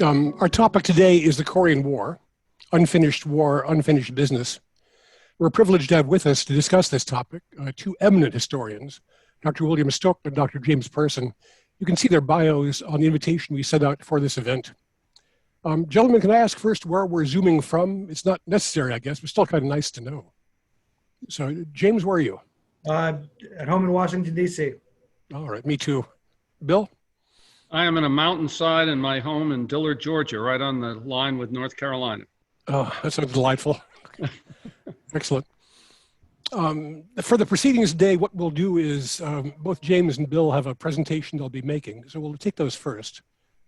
Our topic today is the Korean War, unfinished business. We're privileged to have with us to discuss this topic two eminent historians, Dr. William Stueck and Dr. James Person. You can see their bios on the invitation we sent out for this event. Gentlemen, can I ask first where we're zooming from? It's not necessary, I guess, but still kind of nice to know. So, James, where are you? At home in Washington, D.C. All right, me too. Bill? I am in a mountainside in my home in Dillard, Georgia, right on the line with North Carolina. Oh, that sounds delightful. Excellent. For the proceedings today, what we'll do is both James and Bill have a presentation they'll be making. So we'll take those first,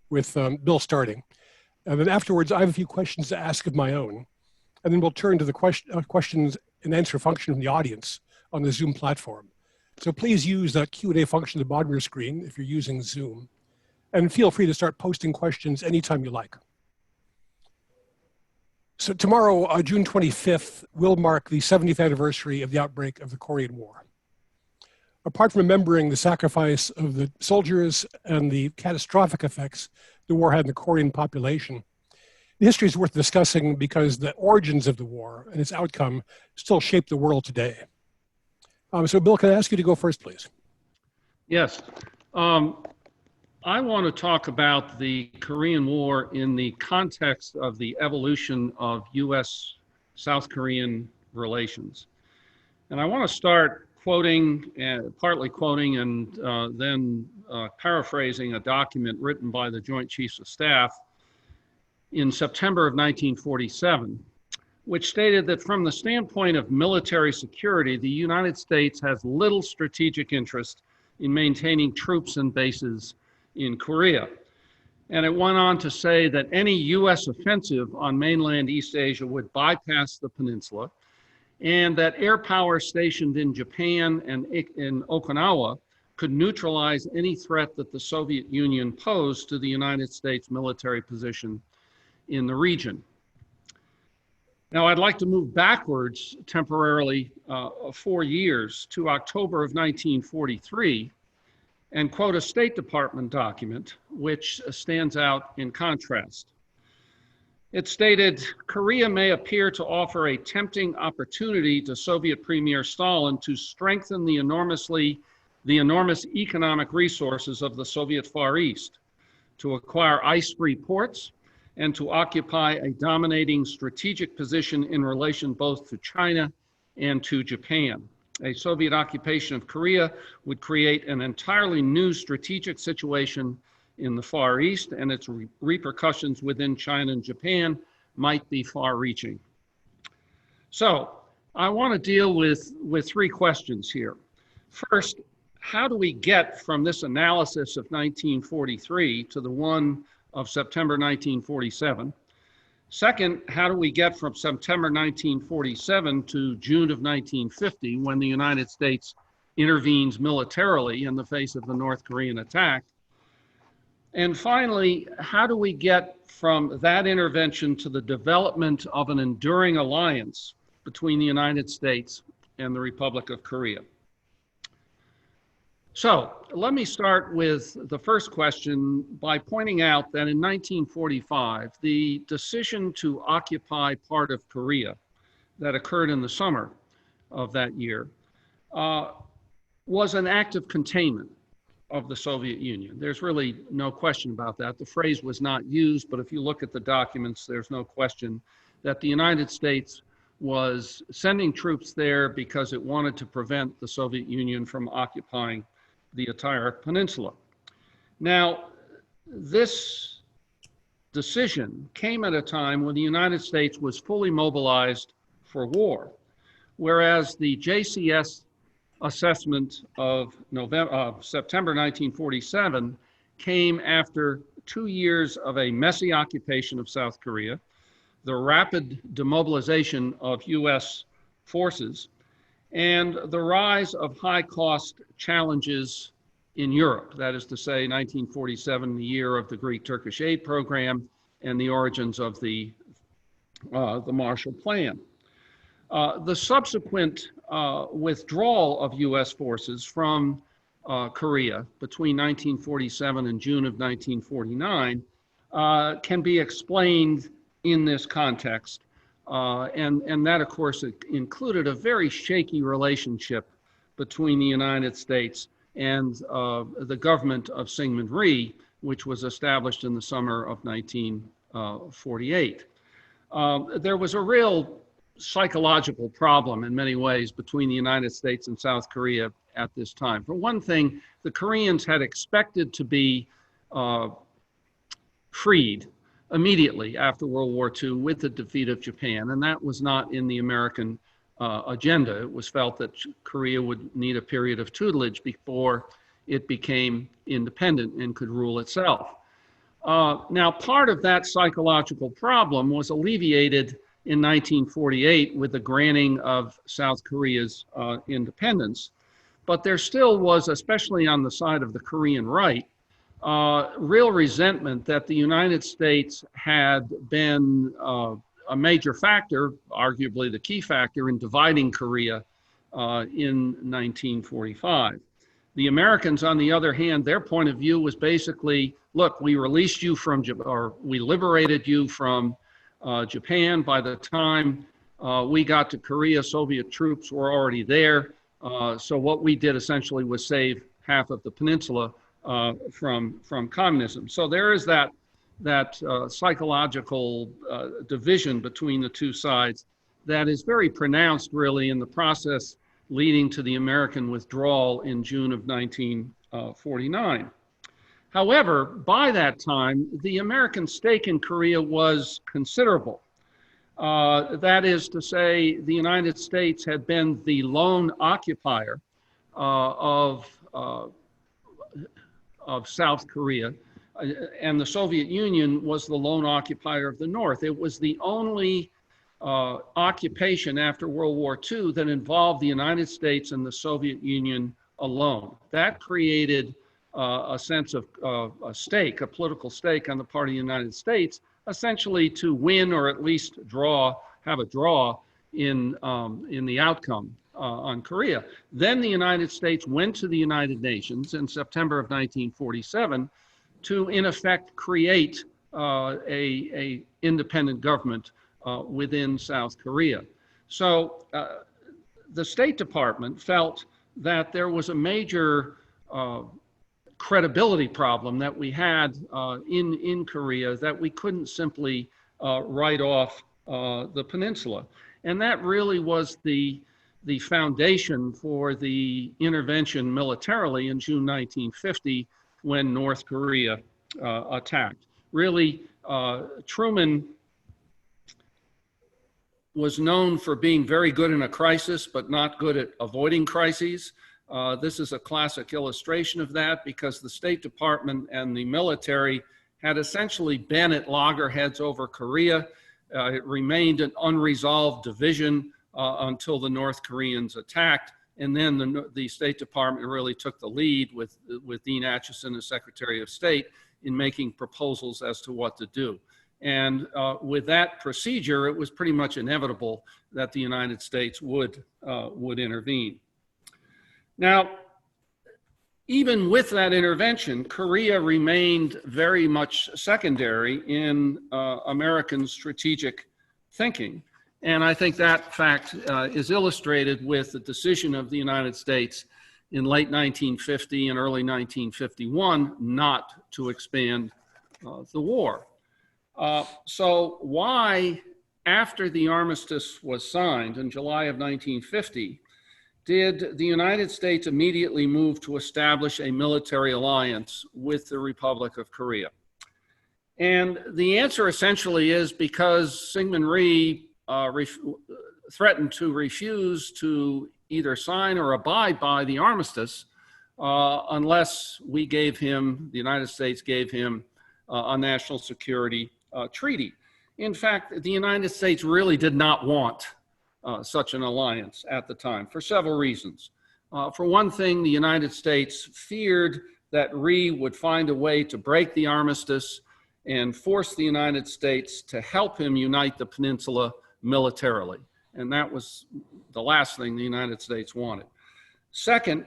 with Bill starting. And then afterwards, I have a few questions to ask of my own. And then we'll turn to the questions and answer function from the audience on the Zoom platform. So please use that Q&A function at the bottom of your screen if you're using Zoom. And feel free to start posting questions anytime you like. So tomorrow, June 25th, will mark the 70th anniversary of the outbreak of the Korean War. Apart from remembering the sacrifice of the soldiers and the catastrophic effects the war had on the Korean population, the history is worth discussing because the origins of the war and its outcome still shape the world today. So Bill, can I ask you to go first, please? Yes. I want to talk about the Korean War in the context of the evolution of U.S.-South Korean relations. And I want to start quoting, partly quoting and then paraphrasing a document written by the Joint Chiefs of Staff in September of 1947, which stated that from the standpoint of military security, the United States has little strategic interest in maintaining troops and bases in Korea. And it went on to say that any US offensive on mainland East Asia would bypass the peninsula, and that air power stationed in Japan and in Okinawa could neutralize any threat that the Soviet Union posed to the United States military position in the region. Now, I'd like to move backwards temporarily 4 years to October of 1943 and quote a State Department document which stands out in contrast. It stated, Korea may appear to offer a tempting opportunity to Soviet Premier Stalin to strengthen the enormous economic resources of the Soviet Far East, to acquire ice-free ports, and to occupy a dominating strategic position in relation both to China and to Japan. A Soviet occupation of Korea would create an entirely new strategic situation in the Far East, and its repercussions within China and Japan might be far-reaching. So I want to deal with three questions here. First, how do we get from this analysis of 1943 to the one of September 1947? Second, how do we get from September 1947 to June of 1950 when the United States intervenes militarily in the face of the North Korean attack? And finally, how do we get from that intervention to the development of an enduring alliance between the United States and the Republic of Korea? So let me start with the first question by pointing out that in 1945, the decision to occupy part of Korea that occurred in the summer of that year was an act of containment of the Soviet Union. There's really no question about that. The phrase was not used, but if you look at the documents, there's no question that the United States was sending troops there because it wanted to prevent the Soviet Union from occupying the entire peninsula. Now, this decision came at a time when the United States was fully mobilized for war, whereas the JCS assessment of September 1947 came after 2 years of a messy occupation of South Korea, the rapid demobilization of US forces, and the rise of high-cost challenges in Europe. That is to say, 1947, the year of the Greek-Turkish aid program and the origins of the Marshall Plan. The subsequent withdrawal of US forces from Korea between 1947 and June of 1949 can be explained in this context. And that, of course, included a very shaky relationship between the United States and the government of Syngman Rhee, which was established in the summer of 1948. There was a real psychological problem in many ways between the United States and South Korea at this time. For one thing, the Koreans had expected to be freed immediately after World War II with the defeat of Japan, and that was not in the American agenda. It was felt that Korea would need a period of tutelage before it became independent and could rule itself. Now, part of that psychological problem was alleviated in 1948 with the granting of South Korea's independence, but there still was, especially on the side of the Korean right, real resentment that the United States had been a major factor, arguably the key factor, in dividing Korea in 1945. The Americans, on the other hand, their point of view was basically, look, we released you from, or we liberated you from Japan. By the time we got to Korea, Soviet troops were already there. So what we did essentially was save half of the peninsula from communism. So there is that psychological division between the two sides that is very pronounced, really, in the process leading to the American withdrawal in June of 1949. However, by that time, the American stake in Korea was considerable. That is to say, the United States had been the lone occupier of South Korea, and the Soviet Union was the lone occupier of the North. It was the only occupation after World War II that involved the United States and the Soviet Union alone. That created a sense of a stake, a political stake on the part of the United States, essentially to win or at least have a draw in the outcome on Korea. Then the United States went to the United Nations in September of 1947 to, in effect, create a independent government within South Korea. So the State Department felt that there was a major credibility problem that we had in Korea, that we couldn't simply write off the peninsula. And that really was the foundation for the intervention militarily in June 1950 when North Korea attacked. Really, Truman was known for being very good in a crisis, but not good at avoiding crises. This is a classic illustration of that because the State Department and the military had essentially been at loggerheads over Korea. It remained an unresolved division until the North Koreans attacked. And then the State Department really took the lead with Dean Acheson as Secretary of State in making proposals as to what to do. And with that procedure, it was pretty much inevitable that the United States would intervene. Now, even with that intervention, Korea remained very much secondary in American strategic thinking. And I think that fact is illustrated with the decision of the United States in late 1950 and early 1951 not to expand the war. So why, after the armistice was signed in July of 1950, did the United States immediately move to establish a military alliance with the Republic of Korea? And the answer essentially is because Syngman Rhee threatened to refuse to either sign or abide by the armistice unless we gave him, the United States gave him a national security treaty. In fact, the United States really did not want such an alliance at the time for several reasons. For one thing, the United States feared that Rhee would find a way to break the armistice and force the United States to help him unite the peninsula militarily. And that was the last thing the United States wanted. Second,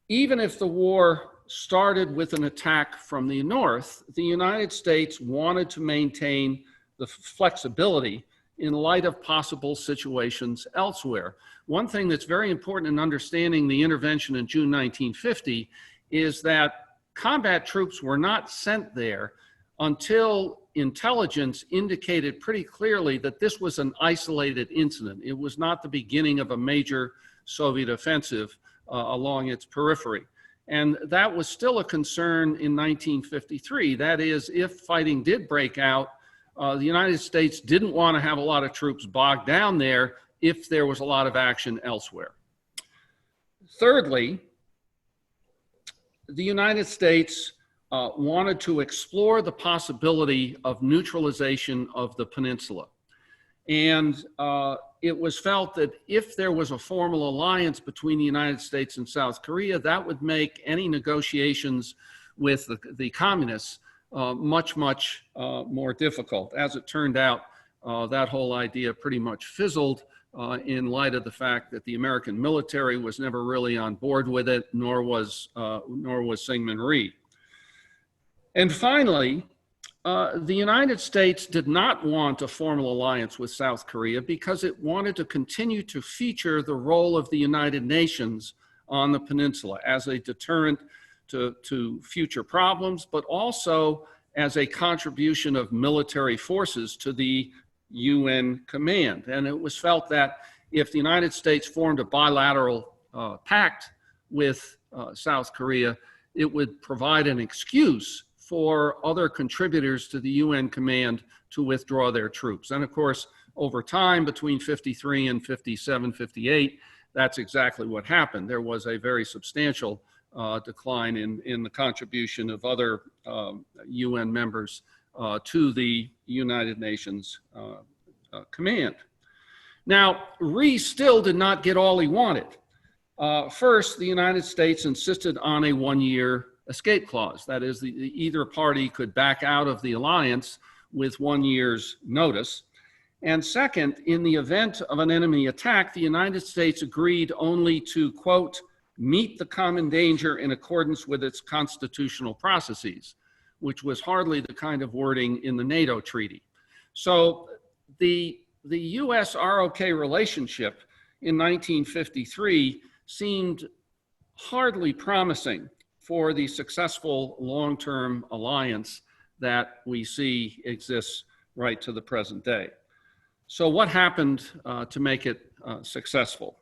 even if the war started with an attack from the north, the United States wanted to maintain the flexibility in light of possible situations elsewhere. One thing that's very important in understanding the intervention in June 1950 is that combat troops were not sent there until intelligence indicated pretty clearly that this was an isolated incident. It was not the beginning of a major Soviet offensive along its periphery. And that was still a concern in 1953. That is, if fighting did break out, the United States didn't want to have a lot of troops bogged down there if there was a lot of action elsewhere. Thirdly, the United States wanted to explore the possibility of neutralization of the peninsula. And it was felt that if there was a formal alliance between the United States and South Korea, that would make any negotiations with the communists much more difficult. As it turned out, that whole idea pretty much fizzled in light of the fact that the American military was never really on board with it, nor was Syngman Rhee. And finally, the United States did not want a formal alliance with South Korea because it wanted to continue to feature the role of the United Nations on the peninsula as a deterrent to future problems, but also as a contribution of military forces to the UN command. And it was felt that if the United States formed a bilateral pact with South Korea, it would provide an excuse for other contributors to the UN command to withdraw their troops. And of course, over time, between 53 and 57, 58, that's exactly what happened. There was a very substantial decline in the contribution of other UN members to the United Nations command. Now, Rhee still did not get all he wanted. First, the United States insisted on a one-year escape clause. That is, either party could back out of the alliance with 1 year's notice. And second, in the event of an enemy attack, the United States agreed only to, quote, meet the common danger in accordance with its constitutional processes, which was hardly the kind of wording in the NATO treaty. So the US-ROK relationship in 1953 seemed hardly promising for the successful long-term alliance that we see exists right to the present day. So what happened to make it successful?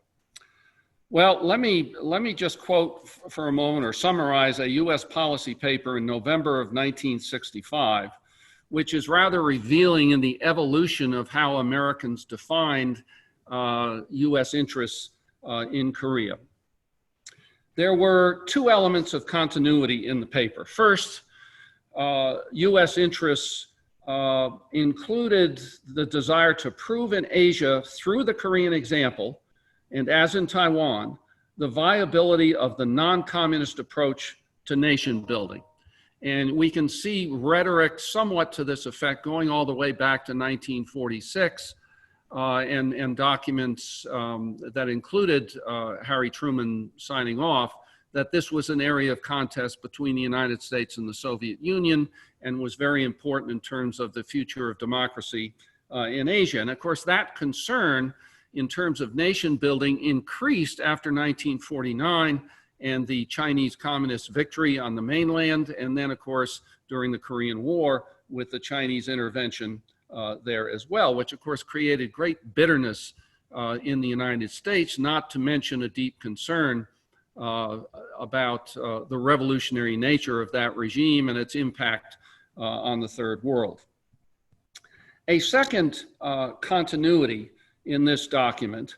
Well, let me just quote for a moment or summarize a US policy paper in November of 1965, which is rather revealing in the evolution of how Americans defined US interests in Korea. There were two elements of continuity in the paper. First, US interests included the desire to prove in Asia through the Korean example, and as in Taiwan, the viability of the non-communist approach to nation building. And we can see rhetoric somewhat to this effect going all the way back to 1946 and documents that included Harry Truman signing off that this was an area of contest between the United States and the Soviet Union and was very important in terms of the future of democracy in Asia. And of course, that concern in terms of nation building increased after 1949 and the Chinese Communist victory on the mainland, and then of course during the Korean War with the Chinese intervention there as well, which of course created great bitterness in the United States, not to mention a deep concern about the revolutionary nature of that regime and its impact on the Third World. A second continuity in this document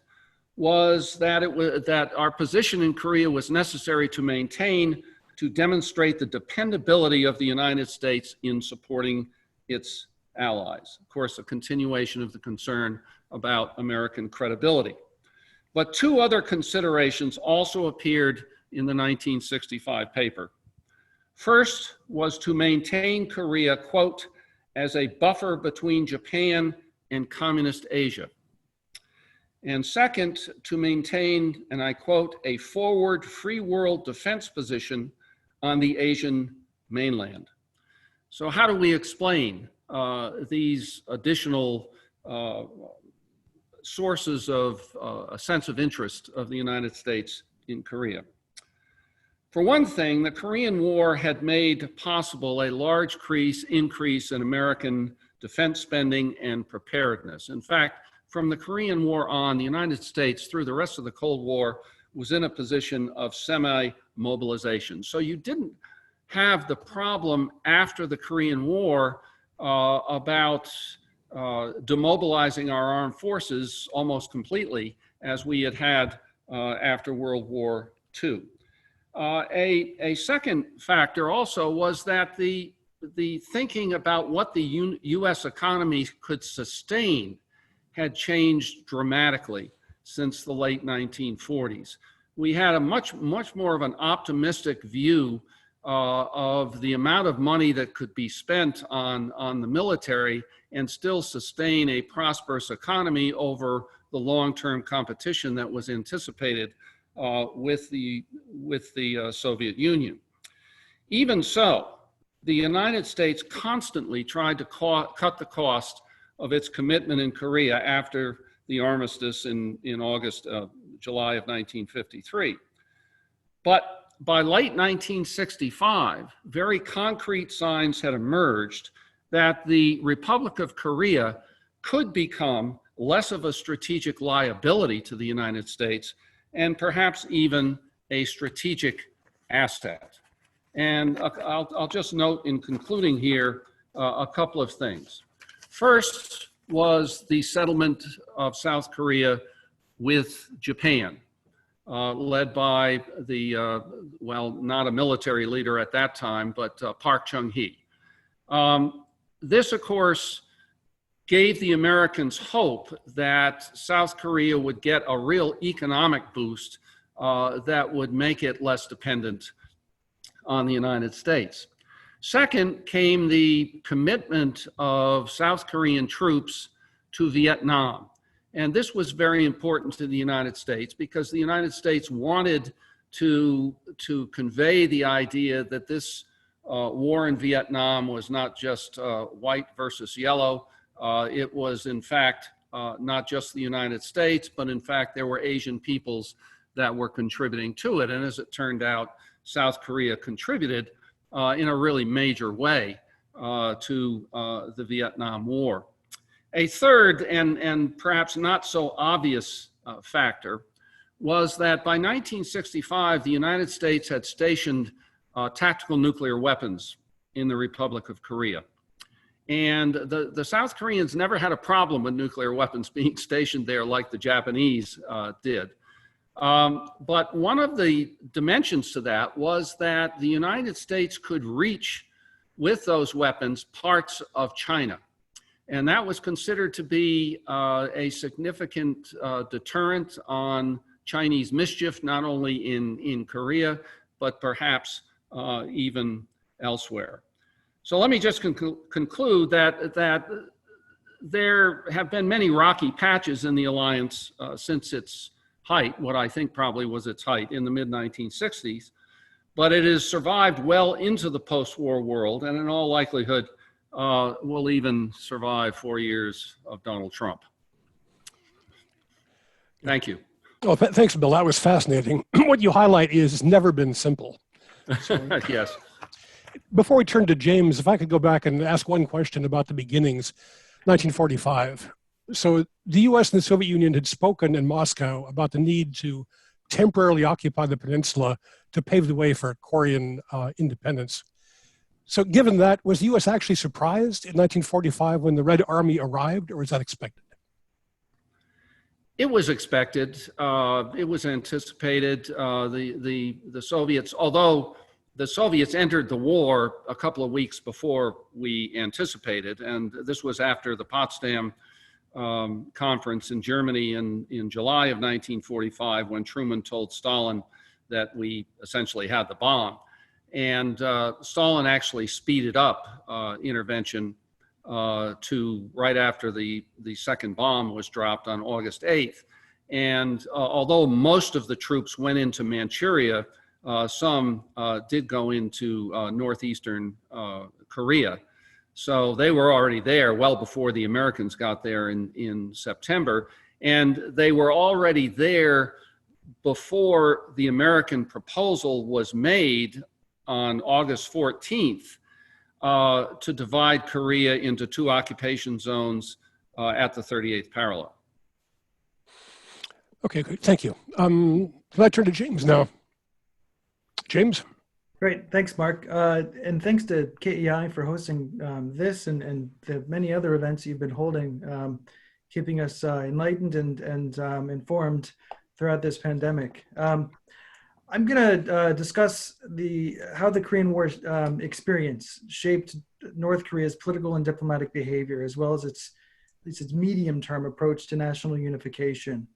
was that that our position in Korea was necessary to maintain, to demonstrate the dependability of the United States in supporting its allies. Of course, a continuation of the concern about American credibility. But two other considerations also appeared in the 1965 paper. First was to maintain Korea, quote, as a buffer between Japan and communist Asia. And second, to maintain, and I quote, a forward free world defense position on the Asian mainland. So how do we explain these additional sources of a sense of interest of the United States in Korea? For one thing, the Korean War had made possible a large increase in American defense spending and preparedness. In fact, from the Korean War on, the United States, through the rest of the Cold War, was in a position of semi-mobilization. So you didn't have the problem after the Korean War about demobilizing our armed forces almost completely, as we had after World War II. A second factor also was that the thinking about what the U.S. economy could sustain had changed dramatically since the late 1940s. We had a much more of an optimistic view of the amount of money that could be spent on the military and still sustain a prosperous economy over the long-term competition that was anticipated with the Soviet Union. Even so, the United States constantly tried to cut the cost of its commitment in Korea after the armistice in July of 1953. But by late 1965, very concrete signs had emerged that the Republic of Korea could become less of a strategic liability to the United States and perhaps even a strategic asset. And I'll just note in concluding here a couple of things. First was the settlement of South Korea with Japan, led by the, well, not a military leader at that time, but Park Chung-hee. This, of course, gave the Americans hope that South Korea would get a real economic boost that would make it less dependent on the United States. Second came the commitment of South Korean troops to Vietnam. And this was very important to the United States because the United States wanted to convey the idea that this war in Vietnam was not just white versus yellow. It was, in fact, not just the United States, but in fact, there were Asian peoples that were contributing to it. And as it turned out, South Korea contributed in a really major way to the Vietnam War. A third and perhaps not so obvious factor was that by 1965, the United States had stationed tactical nuclear weapons in the Republic of Korea. And the South Koreans never had a problem with nuclear weapons being stationed there like the Japanese did. But one of the dimensions to that was that the United States could reach with those weapons parts of China. And that was considered to be a significant deterrent on Chinese mischief, not only in Korea, but perhaps even elsewhere. So let me just conclude that there have been many rocky patches in the alliance since its height, what I think probably was its height in the mid-1960s, but it has survived well into the post-war world, and in all likelihood will even survive 4 years of Donald Trump. Thank you. Oh, thanks, Bill. That was fascinating. What you highlight is it's never been simple. So, yes. Before we turn to James, if I could go back and ask one question about the beginnings, 1945. So the U.S. and the Soviet Union had spoken in Moscow about the need to temporarily occupy the peninsula to pave the way for Quarian independence. So given that, was the U.S. actually surprised in 1945 when the Red Army arrived, or was that expected? It was expected. It was anticipated. The Soviets, although the Soviets entered the war a couple of weeks before we anticipated, and this was after the Potsdam conference in Germany in July of 1945, when Truman told Stalin that we essentially had the bomb. And Stalin actually speeded up intervention to right after the second bomb was dropped on August 8th. And although most of the troops went into Manchuria, some did go into northeastern Korea. So they were already there well before the Americans got there in September. And they were already there before the American proposal was made on August 14th to divide Korea into two occupation zones at the 38th parallel. Okay, good. Thank you. Can I turn to James now? James? Great. Thanks, Mark. And thanks to KEI for hosting this and the many other events you've been holding, keeping us enlightened and informed throughout this pandemic. I'm going to discuss how the Korean War experience shaped North Korea's political and diplomatic behavior, as well as its medium-term approach to national unification.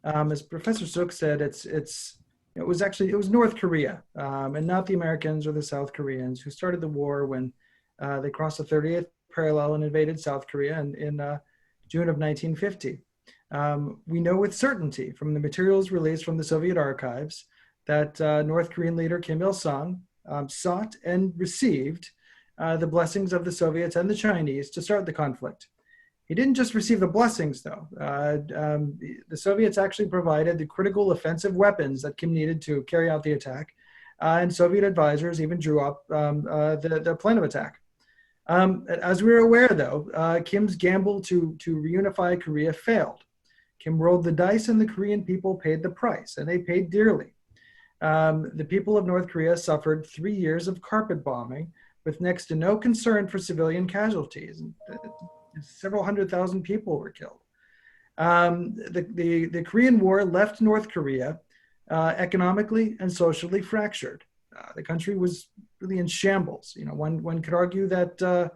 As Professor Stueck said, it was North Korea and not the Americans or the South Koreans who started the war when they crossed the 30th parallel and invaded South Korea in June of 1950. We know with certainty from the materials released from the Soviet archives that North Korean leader Kim Il-sung sought and received the blessings of the Soviets and the Chinese to start the conflict. He didn't just receive the blessings, though. The Soviets actually provided the critical offensive weapons that Kim needed to carry out the attack, and Soviet advisors even drew up the plan of attack. As we're aware, though, Kim's gamble to reunify Korea failed. Kim rolled the dice, and the Korean people paid the price, and they paid dearly. The people of North Korea suffered 3 years of carpet bombing with next to no concern for civilian casualties. Several 100,000 people were killed. The Korean War left North Korea economically and socially fractured. The country was really in shambles. One could argue that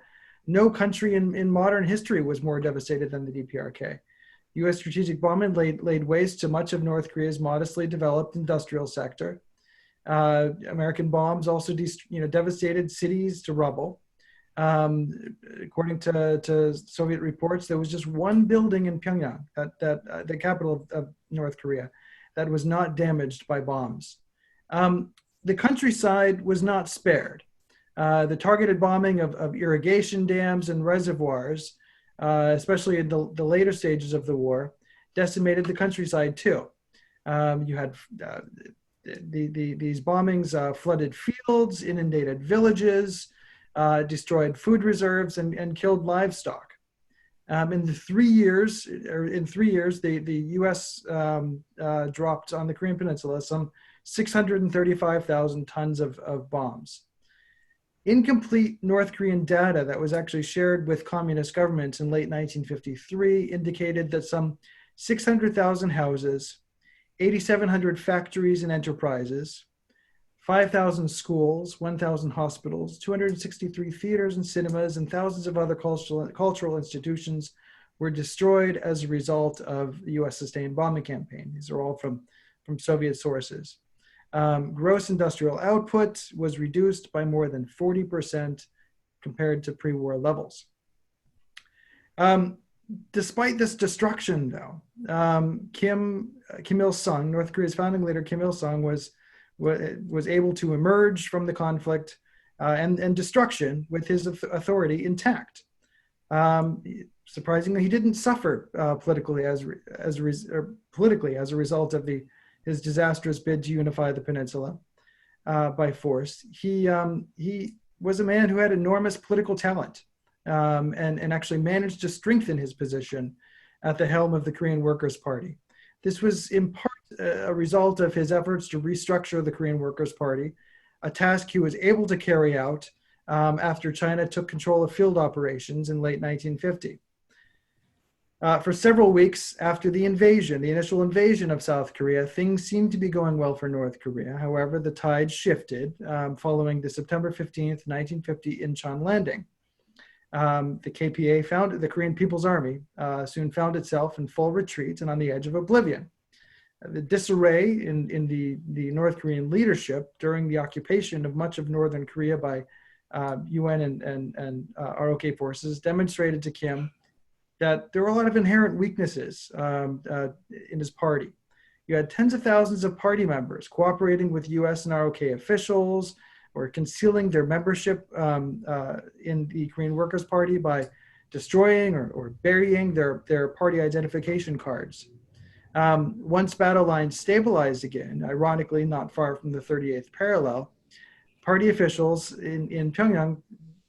no country in modern history was more devastated than the DPRK. U.S. strategic bombing laid waste to much of North Korea's modestly developed industrial sector. American bombs also devastated cities to rubble. According to Soviet reports, there was just one building in Pyongyang, the capital of North Korea, that was not damaged by bombs. The countryside was not spared. The targeted bombing of irrigation dams and reservoirs, especially in the later stages of the war, decimated the countryside too. You had these bombings flooded fields, inundated villages, destroyed food reserves, and killed livestock. In 3 years, the U.S. dropped on the Korean Peninsula some 635,000 tons of bombs. Incomplete North Korean data that was actually shared with communist governments in late 1953 indicated that some 600,000 houses, 8,700 factories and enterprises, 5,000 schools, 1,000 hospitals, 263 theaters and cinemas, and thousands of other cultural institutions were destroyed as a result of the U.S. sustained bombing campaign. These are all from Soviet sources. Gross industrial output was reduced by more than 40% compared to pre-war levels. Despite this destruction, though, Kim Il-sung, North Korea's founding leader Kim Il-sung, was able to emerge from the conflict and destruction with his authority intact. Surprisingly, he didn't suffer politically as a result of his disastrous bid to unify the peninsula by force. He was a man who had enormous political talent and actually managed to strengthen his position at the helm of the Korean Workers' Party. This was in part a result of his efforts to restructure the Korean Workers' Party, a task he was able to carry out after China took control of field operations in late 1950. For several weeks after the initial invasion of South Korea, things seemed to be going well for North Korea. However, the tide shifted following the September 15th, 1950 Incheon landing. The KPA, the Korean People's Army, soon found itself in full retreat and on the edge of oblivion. The disarray in the North Korean leadership during the occupation of much of northern Korea by UN and ROK forces demonstrated to Kim that there were a lot of inherent weaknesses in his party. You had tens of thousands of party members cooperating with US and ROK officials or concealing their membership in the Korean Workers' Party by destroying or burying their party identification cards. Once battle lines stabilized again, ironically not far from the 38th parallel, party officials in Pyongyang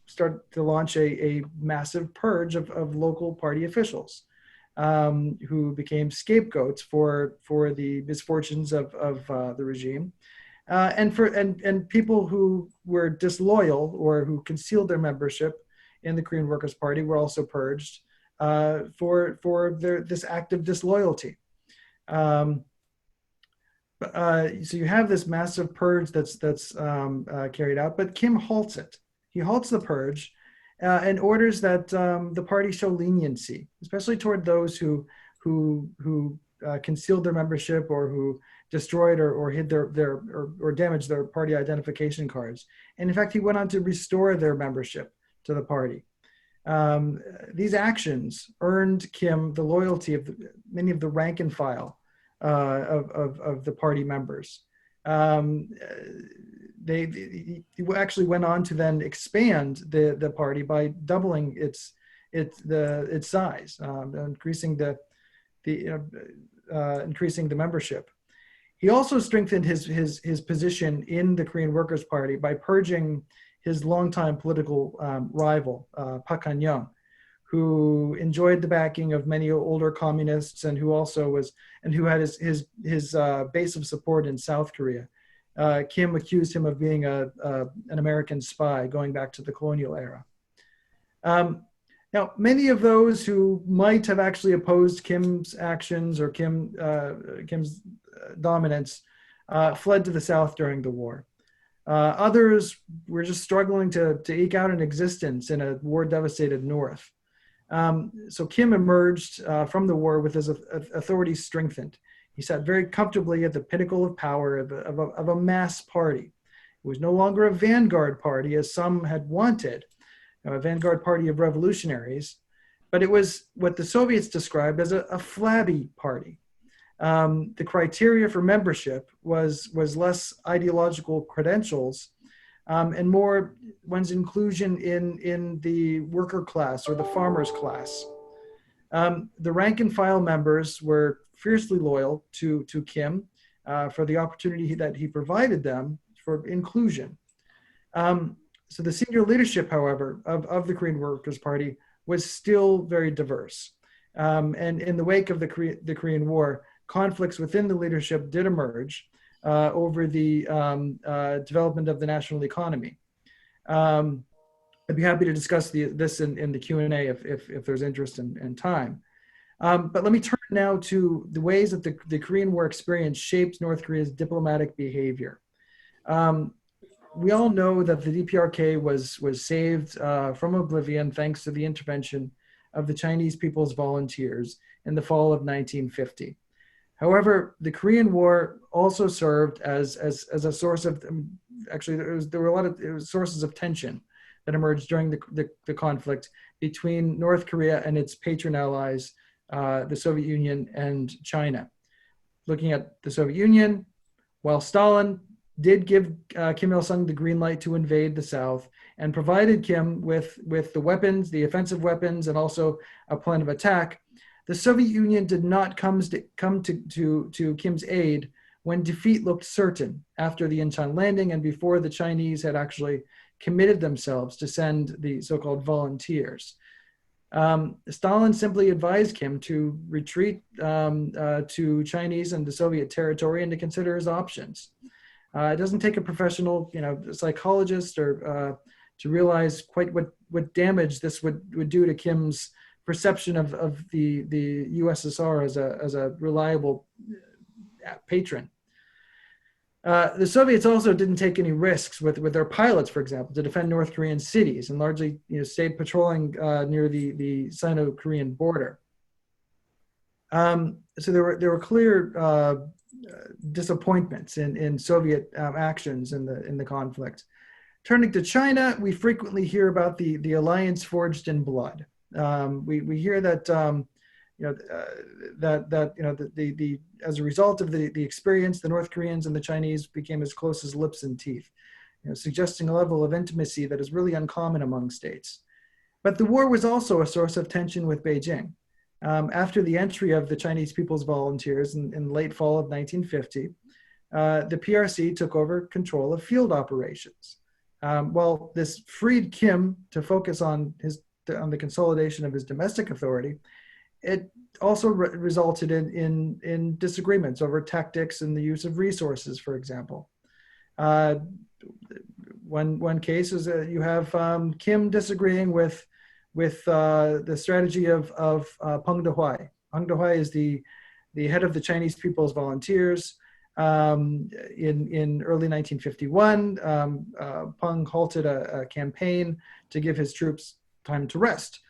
started to launch a massive purge of local party officials who became scapegoats for the misfortunes of the regime. And people who were disloyal or who concealed their membership in the Korean Workers' Party were also purged for this act of disloyalty. So you have this massive purge that's carried out, but Kim halts it. He halts the purge and orders that the party show leniency, especially toward those who concealed their membership or who destroyed or hid or damaged their party identification cards. And in fact, he went on to restore their membership to the party. These actions earned Kim the loyalty of many of the rank and file of the party members. He actually went on to then expand the party by doubling its size, increasing the membership. He also strengthened his position in the Korean Workers' Party by purging his longtime political rival, Park Han-young, who enjoyed the backing of many older communists and who had his base of support in South Korea. Kim accused him of being an American spy going back to the colonial era. Now, many of those who might have actually opposed Kim's actions or Kim's dominance fled to the South during the war. Others were just struggling to eke out an existence in a war-devastated North. So Kim emerged from the war with his authority strengthened. He sat very comfortably at the pinnacle of power of a mass party. It was no longer a vanguard party, as some had wanted, a vanguard party of revolutionaries, but it was what the Soviets described as a flabby party. The criteria for membership was less ideological credentials and more one's inclusion in the worker class or the farmers class. The rank and file members were fiercely loyal to Kim for the opportunity that he provided them for inclusion. So the senior leadership, however, of the Korean Workers' Party was still very diverse. And in the wake of the Korean War, conflicts within the leadership did emerge over the development of the national economy. I'd be happy to discuss this in the Q&A if there's interest and time. But let me turn now to the ways that the Korean War experience shaped North Korea's diplomatic behavior. We all know that the DPRK was saved from oblivion thanks to the intervention of the Chinese People's Volunteers in the fall of 1950. However, the Korean War also served as a source of, there were a lot of sources of tension that emerged during the conflict between North Korea and its patron allies, the Soviet Union and China. Looking at the Soviet Union, while Stalin did give Kim Il-sung the green light to invade the South and provided Kim with the weapons, the offensive weapons, and also a plan of attack, the Soviet Union did not come to Kim's aid when defeat looked certain after the Incheon landing and before the Chinese had actually committed themselves to send the so-called volunteers. Stalin simply advised Kim to retreat to Chinese and the Soviet territory and to consider his options. It doesn't take a professional, psychologist or to realize quite what damage this would do to Kim's perception of the USSR as a reliable patron. The Soviets also didn't take any risks with their pilots, for example, to defend North Korean cities, and largely stayed patrolling near the Sino-Korean border. So there were clear disappointments in Soviet actions in the conflict. Turning to China, we frequently hear about the alliance forged in blood. We hear that as a result of the experience, the North Koreans and the Chinese became as close as lips and teeth, suggesting a level of intimacy that is really uncommon among states. But the war was also a source of tension with Beijing. After the entry of the Chinese People's Volunteers in late fall of 1950, the PRC took over control of field operations. While this freed Kim to focus on the consolidation of his domestic authority, it also resulted in disagreements over tactics and the use of resources, for example. One case is that you have Kim disagreeing with the strategy of Peng Dehuai. Peng Dehuai is the head of the Chinese People's Volunteers. In early 1951, Peng halted a campaign to give his troops time to rest.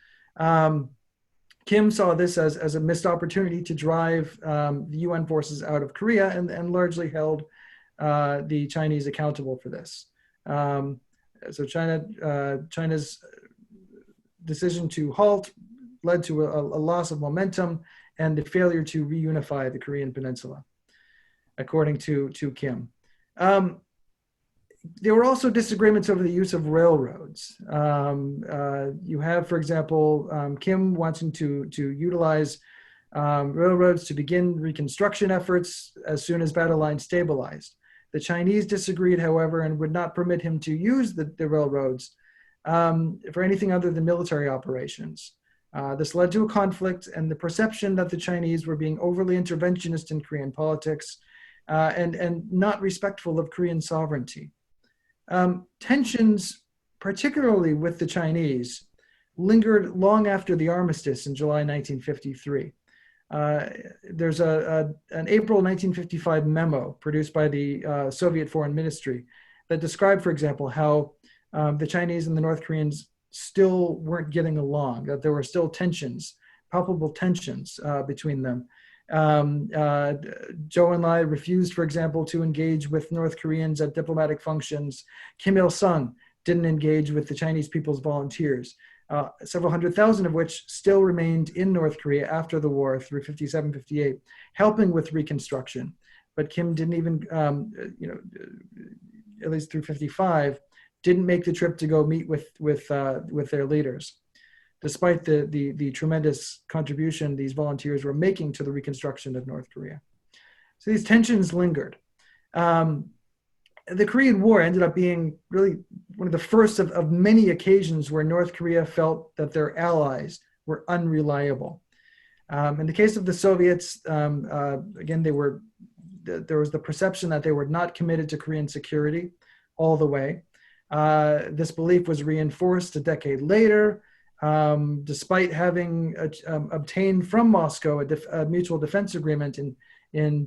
Kim saw this as a missed opportunity to drive the UN forces out of Korea and largely held the Chinese accountable for this. So China's decision to halt led to a loss of momentum and the failure to reunify the Korean peninsula, according to Kim. There were also disagreements over the use of railroads. You have, for example, Kim wanting to utilize railroads to begin reconstruction efforts as soon as battle lines stabilized. The Chinese disagreed, however, and would not permit him to use the railroads for anything other than military operations. This led to a conflict and the perception that the Chinese were being overly interventionist in Korean politics and not respectful of Korean sovereignty. Tensions, particularly with the Chinese, lingered long after the armistice in July 1953. There's an April 1955 memo produced by the Soviet Foreign Ministry that described, for example, how the Chinese and the North Koreans still weren't getting along, that there were still tensions, palpable tensions between them. Zhou Enlai refused, for example, to engage with North Koreans at diplomatic functions. Kim Il-sung didn't engage with the Chinese People's Volunteers, several hundred thousand of which still remained in North Korea after the war through 57, 58, helping with reconstruction. But Kim didn't even, at least through 55, didn't make the trip to go meet with their leaders, despite the tremendous contribution these volunteers were making to the reconstruction of North Korea. So these tensions lingered. The Korean War ended up being really one of the first of many occasions where North Korea felt that their allies were unreliable. In the case of the Soviets, again, there was the perception that they were not committed to Korean security all the way. This belief was reinforced a decade later, despite having obtained from Moscow a mutual defense agreement in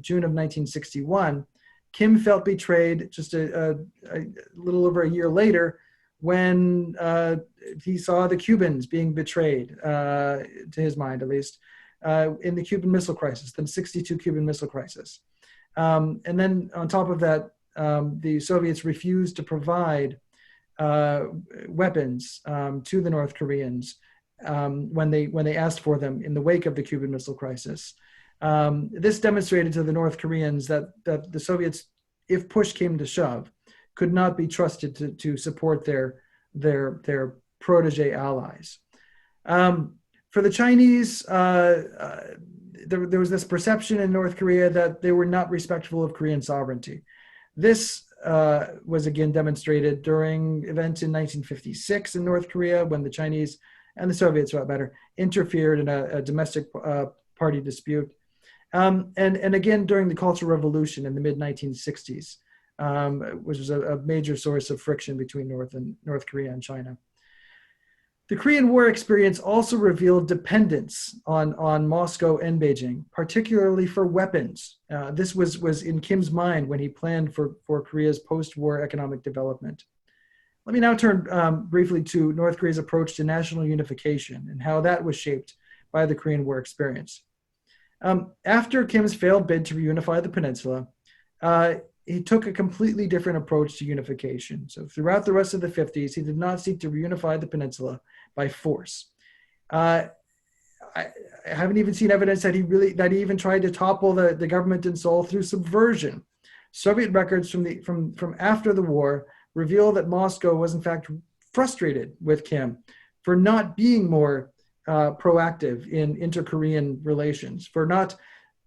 June of 1961. Kim felt betrayed just a little over a year later when he saw the Cubans being betrayed, to his mind at least, in the Cuban Missile Crisis, the 62 Cuban Missile Crisis. And then on top of that, the Soviets refused to provide weapons to the North Koreans when they asked for them in the wake of the Cuban Missile Crisis. This demonstrated to the North Koreans that the Soviets, if push came to shove, could not be trusted to support their protege allies. For the Chinese, there was this perception in North Korea that they were not respectful of Korean sovereignty. This was again demonstrated during events in 1956 in North Korea when the Chinese and the Soviets, for that matter, interfered in a domestic party dispute. And again during the Cultural Revolution in the mid-1960s, which was a major source of friction between North Korea and China. The Korean War experience also revealed dependence on Moscow and Beijing, particularly for weapons. This was in Kim's mind when he planned for Korea's post-war economic development. Let me now turn briefly to North Korea's approach to national unification and how that was shaped by the Korean War experience. After Kim's failed bid to reunify the peninsula, he took a completely different approach to unification. So throughout the rest of the 50s, he did not seek to reunify the peninsula by force. I haven't even seen evidence that he even tried to topple the government in Seoul through subversion. Soviet records from after the war reveal that Moscow was in fact frustrated with Kim for not being more proactive in inter-Korean relations, for not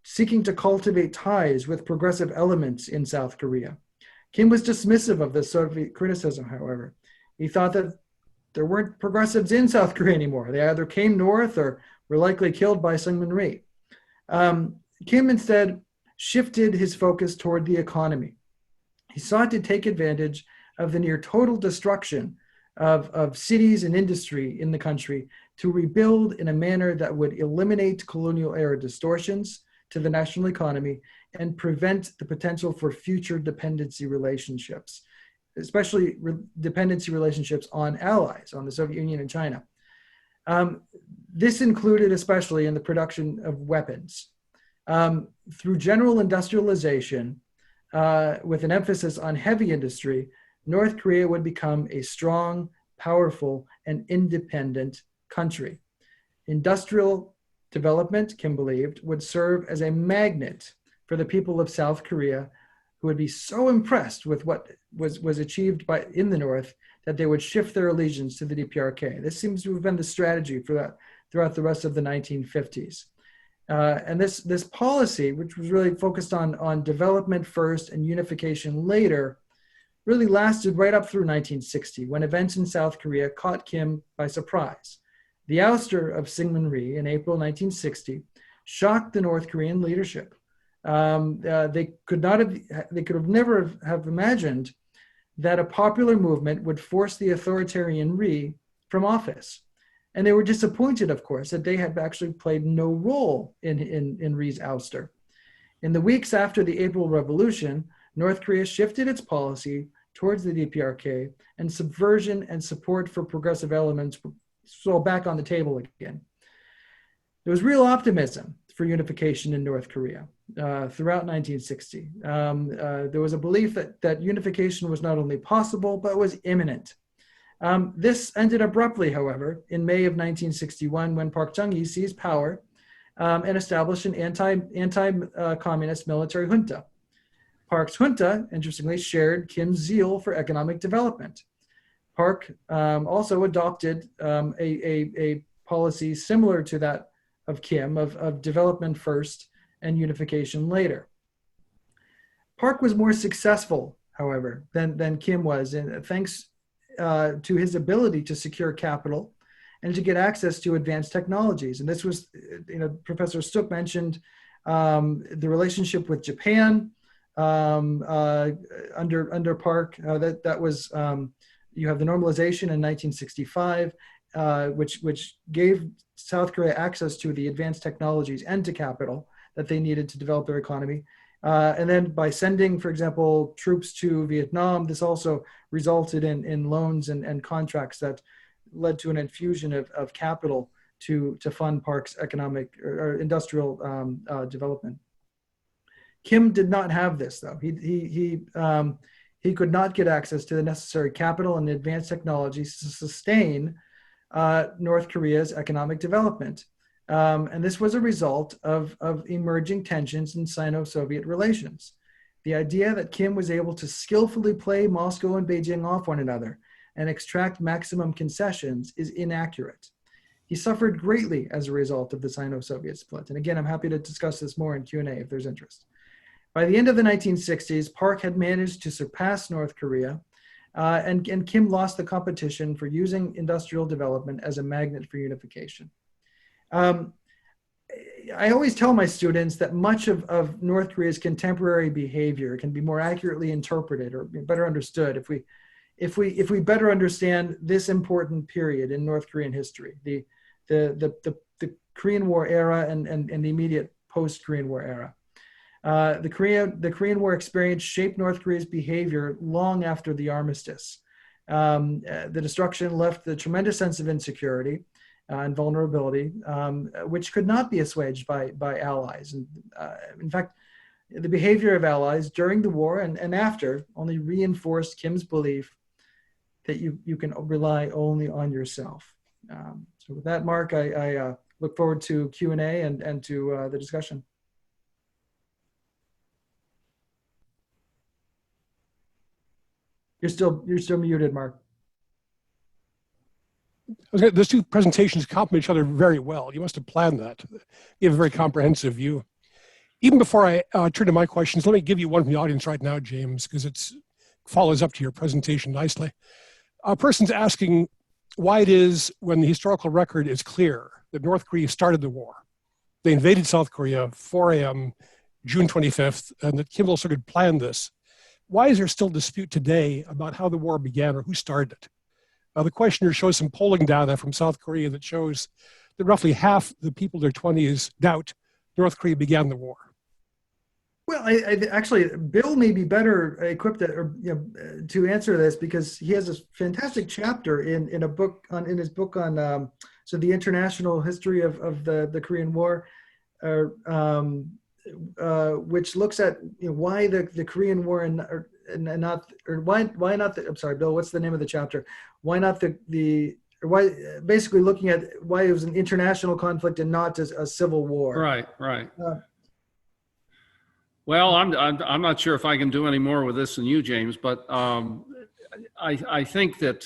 seeking to cultivate ties with progressive elements in South Korea. Kim was dismissive of the Soviet criticism, however. He thought that there weren't progressives in South Korea anymore. They either came north or were likely killed by Syngman Rhee. Kim instead shifted his focus toward the economy. He sought to take advantage of the near total destruction of cities and industry in the country to rebuild in a manner that would eliminate colonial era distortions to the national economy and prevent the potential for future dependency relationships, especially dependency relationships on allies, on the Soviet Union and China. This included especially in the production of weapons. Through general industrialization, with an emphasis on heavy industry, North Korea would become a strong, powerful, and independent country. Industrial development, Kim believed, would serve as a magnet for the people of South Korea, who would be so impressed with what was achieved in the North that they would shift their allegiance to the DPRK. This seems to have been the strategy for that throughout the rest of the 1950s. And this policy, which was really focused on development first and unification later, really lasted right up through 1960, when events in South Korea caught Kim by surprise. The ouster of Syngman Rhee in April 1960 shocked the North Korean leadership. They could have never have imagined that a popular movement would force the authoritarian Rhee from office. And they were disappointed, of course, that they had actually played no role in Rhee's ouster. In the weeks after the April Revolution, North Korea shifted its policy towards the DPRK, and subversion and support for progressive elements were so back on the table again. There was real optimism for unification in North Korea throughout 1960. There was a belief that unification was not only possible, but was imminent. This ended abruptly, however, in May of 1961, when Park Chung-hee seized power and established an anti-communist military junta. Park's junta, interestingly, shared Kim's zeal for economic development. Park also adopted a policy similar to that of Kim, of development first and unification later. Park was more successful, however, than Kim was, and thanks to his ability to secure capital and to get access to advanced technologies. And this was, Professor Stueck mentioned the relationship with Japan under Park. That was, you have the normalization in 1965, which gave South Korea access to the advanced technologies and to capital that they needed to develop their economy. And then by sending, for example, troops to Vietnam, this also resulted in loans and contracts that led to an infusion of capital to fund Park's economic or industrial development. Kim did not have this, though. He could not get access to the necessary capital and advanced technologies to sustain North Korea's economic development. And this was a result of emerging tensions in Sino-Soviet relations. The idea that Kim was able to skillfully play Moscow and Beijing off one another and extract maximum concessions is inaccurate. He suffered greatly as a result of the Sino-Soviet split. And again, I'm happy to discuss this more in Q&A if there's interest. By the end of the 1960s, Park had managed to surpass North Korea, and Kim lost the competition for using industrial development as a magnet for unification. I always tell my students that much of North Korea's contemporary behavior can be more accurately interpreted or better understood if we better understand this important period in North Korean history, the Korean War era and the immediate post-Korean War era. The Korean War experience shaped North Korea's behavior long after the armistice. The destruction left a tremendous sense of insecurity and vulnerability, which could not be assuaged by allies. And in fact, the behavior of allies during the war and after only reinforced Kim's belief that you can rely only on yourself. So with that, Mark, I look forward to Q&A and to the discussion. You're still muted, Mark. Those two presentations complement each other very well. You must have planned that. You have a very comprehensive view. Even before I turn to my questions, let me give you one from the audience right now, James, because it follows up to your presentation nicely. A person's asking why it is, when the historical record is clear that North Korea started the war, they invaded South Korea, 4 a.m., June 25th, and that Kim Il-sung had planned this. Why is there still dispute today about how the war began or who started it? The questioner shows some polling data from South Korea that shows that roughly half the people in their 20s doubt North Korea began the war. Well, I actually, Bill may be better equipped to answer this, because he has a fantastic chapter in his book on so the international history of the Korean War, which looks at why the Korean War why not the, I'm sorry, Bill, what's the name of the chapter? Why not why basically looking at why it was an international conflict and not a civil war. Right. Well, I'm not sure if I can do any more with this than you, James, but I think that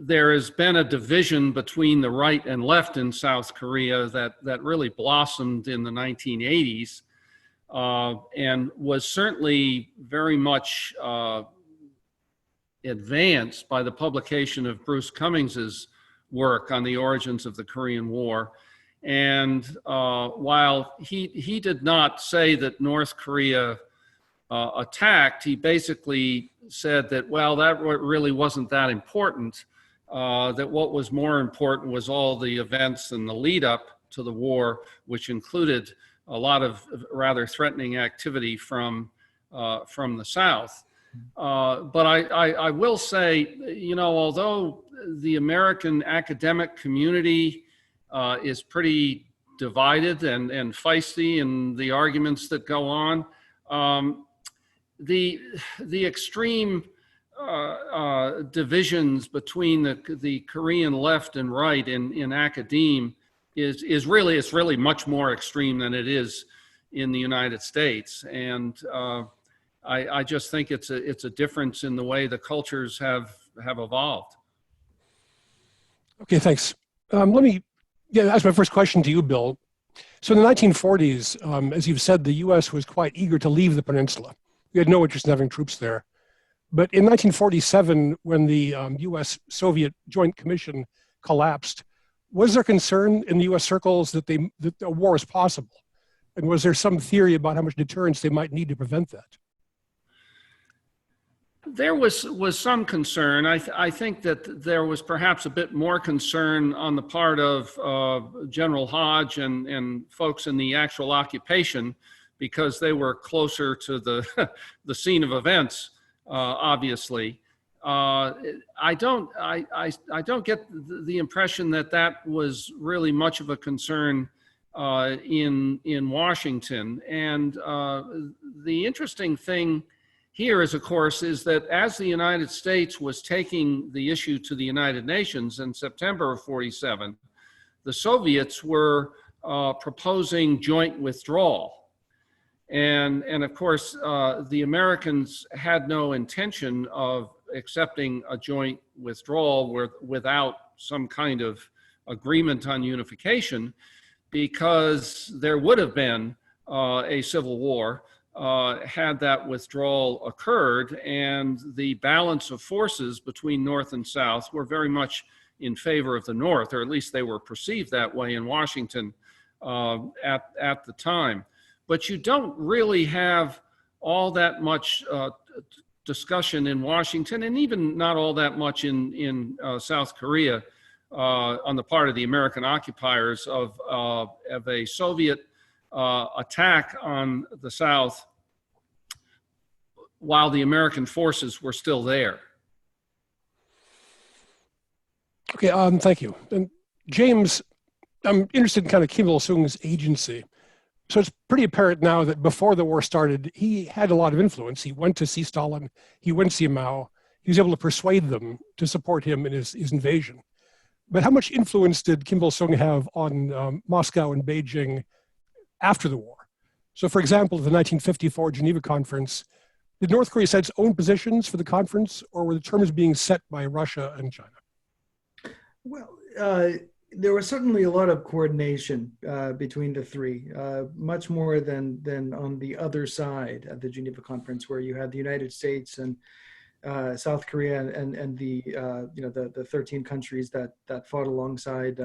there has been a division between the right and left in South Korea that really blossomed in the 1980s and was certainly very much advanced by the publication of Bruce Cummings's work on the origins of the Korean War. And while he did not say that North Korea attacked, he basically said that, well, that really wasn't that important, that what was more important was all the events and the lead up to the war, which included a lot of rather threatening activity from the South. But I will say, although the American academic community is pretty divided and feisty in the arguments that go on, the extreme divisions between the Korean left and right in academe is really much more extreme than it is in the United States. And I just think it's a difference in the way the cultures have evolved. Okay, thanks. Let me ask my first question to you, Bill. So in the 1940s, as you've said, the U.S. was quite eager to leave the peninsula. We had no interest in having troops there. But in 1947, when the U.S.-Soviet Joint Commission collapsed, was there concern in the U.S. circles that a war is possible? And was there some theory about how much deterrence they might need to prevent that? There was some concern. I think that there was perhaps a bit more concern on the part of General Hodge and folks in the actual occupation, because they were closer to the scene of events, obviously. I don't get the impression that was really much of a concern in Washington. And the interesting thing here is, of course, is that as the United States was taking the issue to the United Nations in September of '47, the Soviets were proposing joint withdrawal. And of course, the Americans had no intention of accepting a joint withdrawal without some kind of agreement on unification, because there would have been a civil war had that withdrawal occurred, and the balance of forces between North and South were very much in favor of the North, or at least they were perceived that way in Washington at the time. But you don't really have all that much discussion in Washington, and even not all that much in South Korea on the part of the American occupiers of a Soviet attack on the South while the American forces were still there. Okay, thank you. And James, I'm interested in kind of Kim Il-sung's agency. So it's pretty apparent now that before the war started, he had a lot of influence. He went to see Stalin, he went to see Mao. He was able to persuade them to support him in his invasion. But how much influence did Kim Il-sung have on Moscow and Beijing after the war? So for example, at the 1954 Geneva Conference, did North Korea set its own positions for the conference, or were the terms being set by Russia and China? Well, there was certainly a lot of coordination between the three, much more than on the other side of the Geneva Conference, where you had the United States and South Korea and the the 13 countries that fought alongside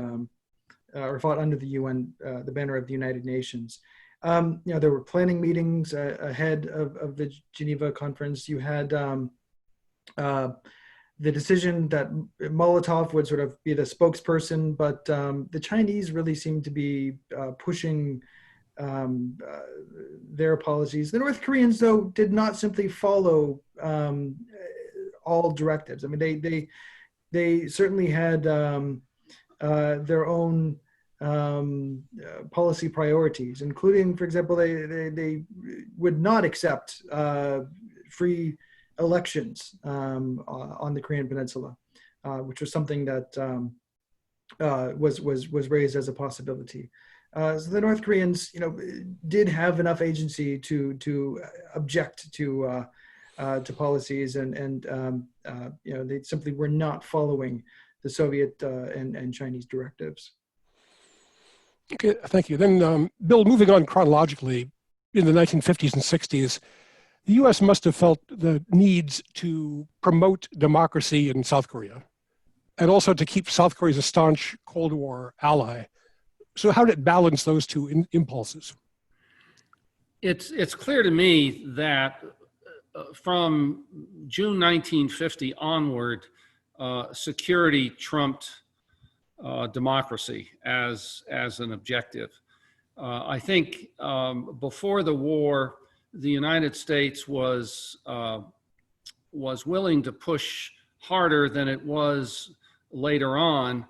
or fought under the UN, the banner of the United Nations. There were planning meetings ahead of the Geneva Conference. You had the decision that Molotov would sort of be the spokesperson, but the Chinese really seemed to be pushing their policies. The North Koreans, though, did not simply follow all directives. I mean, they certainly had their own policy priorities, including, for example, they would not accept free elections on the Korean Peninsula, which was something that was raised as a possibility. So the North Koreans, did have enough agency to object to policies, and they simply were not following the Soviet and Chinese directives. Okay, thank you. Then, Bill, moving on chronologically, in the 1950s and 60s, the U.S. must have felt the needs to promote democracy in South Korea, and also to keep South Korea as a staunch Cold War ally. So how did it balance those two impulses? It's clear to me that from June 1950 onward, security trumped democracy as an objective. I think before the war, the United States was willing to push harder than it was later on,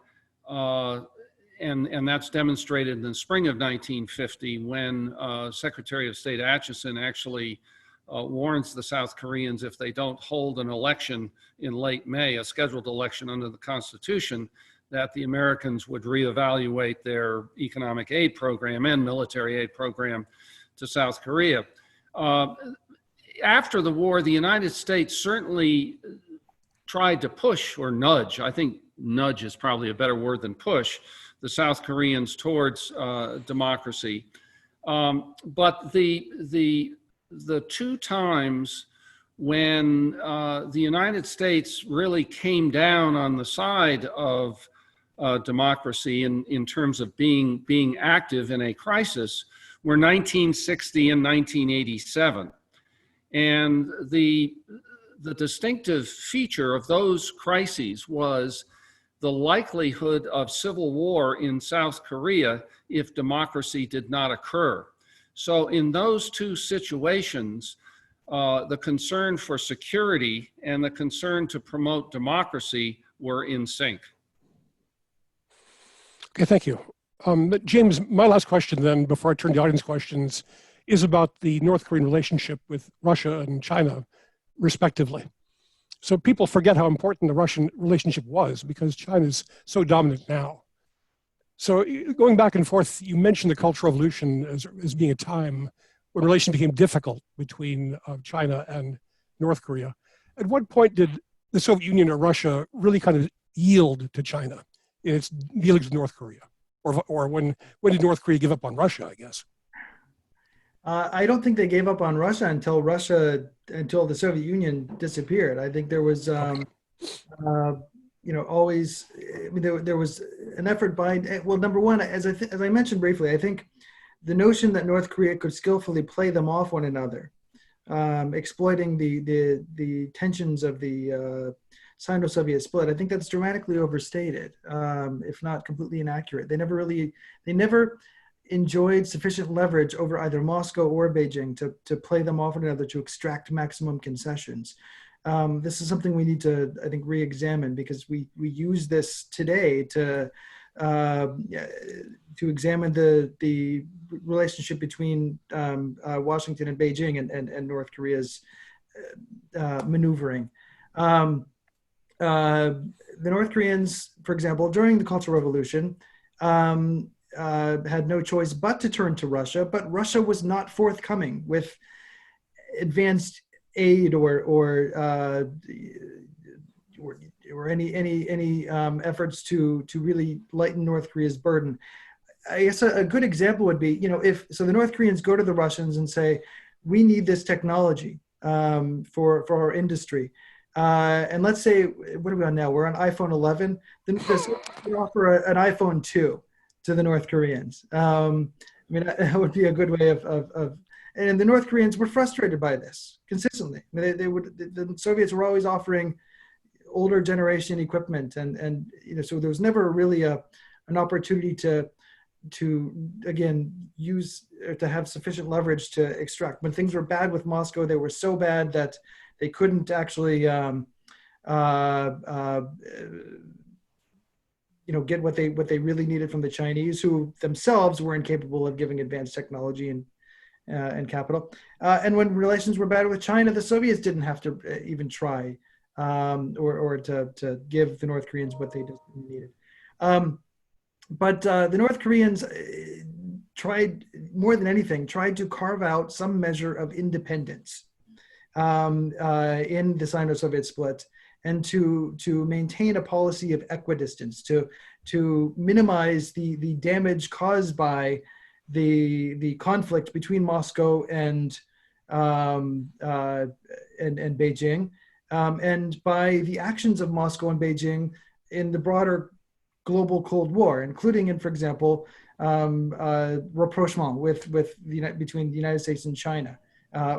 and that's demonstrated in the spring of 1950 when Secretary of State Acheson actually warns the South Koreans, if they don't hold an election in late May, a scheduled election under the Constitution, that the Americans would reevaluate their economic aid program and military aid program to South Korea. After the war, the United States certainly tried to push or nudge, I think nudge is probably a better word than push, the South Koreans towards democracy. But the two times when the United States really came down on the side of democracy in terms of being active in a crisis were 1960 and 1987. And the distinctive feature of those crises was the likelihood of civil war in South Korea if democracy did not occur. So in those two situations, the concern for security and the concern to promote democracy were in sync. Okay, thank you. James, my last question then, before I turn to audience questions, is about the North Korean relationship with Russia and China, respectively. So people forget how important the Russian relationship was because China is so dominant now. So going back and forth, you mentioned the Cultural Revolution as being a time when relations became difficult between China and North Korea. At what point did the Soviet Union or Russia really kind of yield to China in its dealings with North Korea? Or when did North Korea give up on Russia, I guess? I don't think they gave up on Russia until the Soviet Union disappeared. I think there was, always, I mean, there was an effort by, well, number one, as I mentioned briefly, I think the notion that North Korea could skillfully play them off one another, exploiting the tensions of the Sino-Soviet split, I think that's dramatically overstated, if not completely inaccurate. They never enjoyed sufficient leverage over either Moscow or Beijing to play them off one another to extract maximum concessions. This is something we need to, I think, re-examine because we use this today to examine the relationship between Washington and Beijing and North Korea's maneuvering. the North Koreans, for example, during the Cultural Revolution, had no choice but to turn to Russia, but Russia was not forthcoming with advanced aid or any efforts to really lighten North Korea's burden. I guess a good example would be, if the North Koreans go to the Russians and say, we need this technology for our industry. And let's say, what are we on now? We're on iPhone 11. Then we offer an iPhone 2 to the North Koreans. That would be a good way of and the North Koreans were frustrated by this consistently. The Soviets were always offering older generation equipment, and so there was never really an opportunity to again use or to have sufficient leverage to extract. When things were bad with Moscow, they were so bad that they couldn't actually get what they really needed from the Chinese, who themselves were incapable of giving advanced technology and capital. And when relations were bad with China, the Soviets didn't have to even try or to give the North Koreans what they needed. But the North Koreans tried, more than anything, tried to carve out some measure of independence in the Sino-Soviet split, and to maintain a policy of equidistance, to minimize the damage caused by the conflict between Moscow and Beijing, and by the actions of Moscow and Beijing in the broader global Cold War, including in, for example, rapprochement between the United States and China,